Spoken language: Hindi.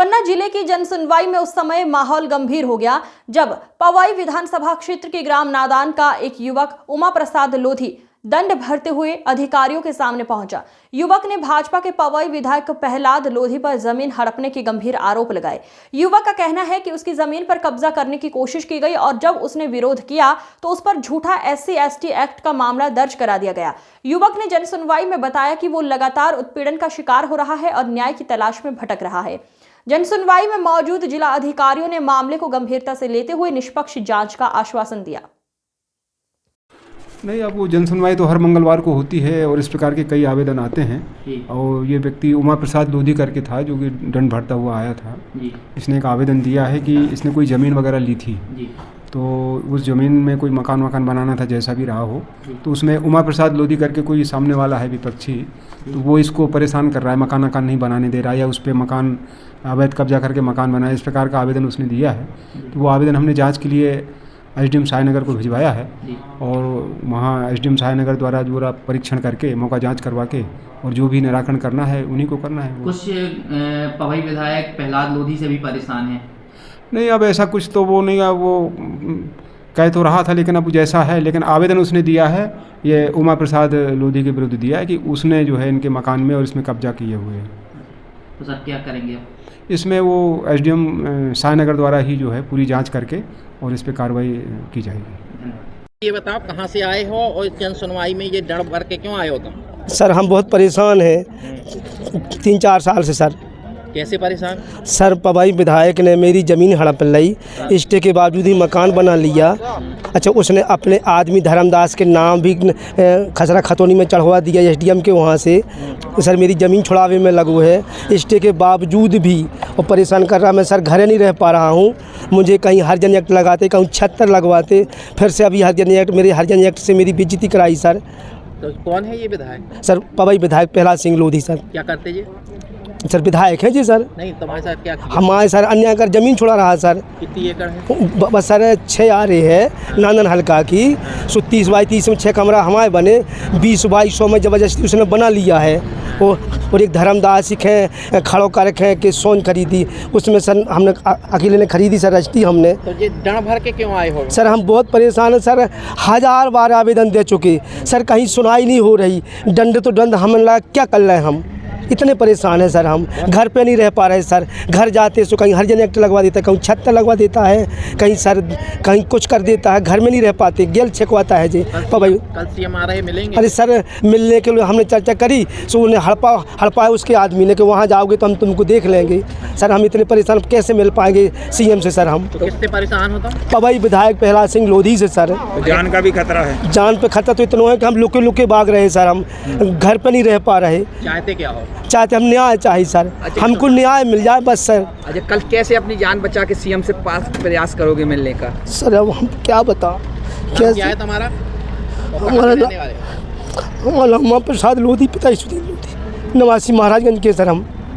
पन्ना जिले की जनसुनवाई में उस समय माहौल गंभीर हो गया जब पवाई विधानसभा क्षेत्र के ग्राम नादान का एक युवक उमा प्रसाद लोधी दंड भरते हुए अधिकारियों के सामने पहुंचा। युवक ने भाजपा के पवाई विधायक प्रहलाद लोधी पर जमीन हड़पने के गंभीर आरोप लगाए। युवक का कहना है कि उसकी जमीन पर कब्जा करने की कोशिश की गई और जब उसने विरोध किया तो उस पर झूठा SC/ST एक्ट का मामला दर्ज करा दिया गया। युवक ने जनसुनवाई में बताया कि वो लगातार उत्पीड़न का शिकार हो रहा है और न्याय की तलाश में भटक रहा है। जनसुनवाई में मौजूद जिला अधिकारियों ने मामले को गंभीरता से लेते हुए निष्पक्ष जांच का आश्वासन दिया। नहीं, अब वो जनसुनवाई तो हर मंगलवार को होती है और इस प्रकार के कई आवेदन आते हैं। और ये व्यक्ति उमा प्रसाद लोधी करके था जो कि दंड भरता हुआ आया था। इसने एक आवेदन दिया है कि इसने कोई ज़मीन वगैरह ली थी, तो उस ज़मीन में कोई मकान बनाना था, जैसा भी रहा हो। तो उसमें उमा प्रसाद लोधी करके कोई सामने वाला है विपक्षी, तो वो इसको परेशान कर रहा है, मकान नहीं बनाने दे रहा है या उस पर मकान अवैध कब्जा करके मकान बनाए, इस प्रकार का आवेदन उसने दिया है। तो वो आवेदन हमने जाँच के लिए SDM सायनगर को भिजवाया है और वहाँ SDM सायनगर द्वारा जो परीक्षण करके मौका जांच करवा के और जो भी निराकरण करना है उन्हीं को करना है। कुछ पवाई विधायक प्रहलाद लोधी से भी परेशान है। नहीं, अब ऐसा कुछ तो वो नहीं है, वो कह तो रहा था, लेकिन अब जैसा है, लेकिन आवेदन उसने दिया है ये उमा प्रसाद लोधी के विरुद्ध दिया है कि उसने जो है इनके मकान में और इसमें कब्जा किए हुए हैं। तो सर क्या करेंगे अब? इसमें वो SDM सायनगर द्वारा ही जो है पूरी जांच करके और इस पर कार्रवाई की जाएगी। ये बताओ कहाँ से आए हो और जन सुनवाई में ये दंड भर के क्यों आए हो तुम? सर हम बहुत परेशान हैं 3-4 साल से। सर कैसे परेशान? सर पवाई विधायक ने मेरी ज़मीन हड़प ली, स्टे के बावजूद ही मकान बना लिया। अच्छा, उसने अपने आदमी धर्मदास के नाम भी खसरा खतौनी में चढ़वा दिया SDM के वहाँ से। सर मेरी ज़मीन छुड़ावे में लगू है, स्टे के बावजूद भी और परेशान कर रहा। मैं सर घरे नहीं रह पा रहा हूँ, मुझे कहीं हरिजन एक्ट लगाते, कहीं 76 लगवाते, फिर से अभी हरिजन एक्ट से मेरी बेइज्जती कराई। सर तो कौन है ये विधायक? सर पवाई विधायक प्रहलाद सिंह लोधी। सर क्या करते जी? सर विधायक है जी। सर नहीं, तुम्हारे साथ क्या? हमारे सर अन्याय कर ज़मीन छुड़ा रहा। सर कितनी एकड़ है? बस सर 6 आ रही है नानन हल्का की। 30 बाई 30 में 6 कमरा हमारे बने, 20 बाई 100 में ज़बरदस्ती उसने बना लिया है। और एक धर्मदास सिखे खड़ो कर रखे कि सोन खरीदी, उसमें सर हमने अकेले ने खरीदी सर रजिस्ट्री हमने। तो ये दंड भर के क्यों आए हो? सर हम बहुत परेशान हैं सर, 1000 बार आवेदन दे चुके सर, कहीं सुनाई नहीं हो रही। दंड तो दंड, हम लगा क्या कर रहे हैं, हम इतने परेशान हैं सर। हम घर पे नहीं रह पा रहे सर, घर जाते तो कहीं हरिजन एक्ट लगवा देता है, कहीं 76 लगवा देता है, कहीं सर कहीं कुछ कर देता है, घर में नहीं रह पाते, गेल छेकवाता है जी। कल CM आ रहे मिलेंगे? अरे सर मिलने के लिए हमने चर्चा करी, सो उन्हें हड़पाया उसके आदमी ने कि वहाँ जाओगे तो हम तुमको देख लेंगे। सर हम इतने परेशान, कैसे मिल पाएंगे CM से सर? हम तो किससे परेशान होता? पवाई विधायक प्रहलाद सिंह लोधी से सर। जान का भी खतरा है? जान पे खतरा तो इतना है कि हम लुके भाग रहे सर, हम घर पे नहीं रह पा रहे। चाहते क्या हो? चाहते हम न्याय चाहिए सर। अच्छा, हमको न्याय मिल जाए बस सर। अच्छा, कल कैसे अपनी जान बचा के CM से पास प्रयास करोगे मिलने का? सर अब हम क्या बताओ, क्या है तुम्हारा? हमारा उमा प्रसाद लोधी, पिता लोधी, निवासी महाराजगंज के सर। हम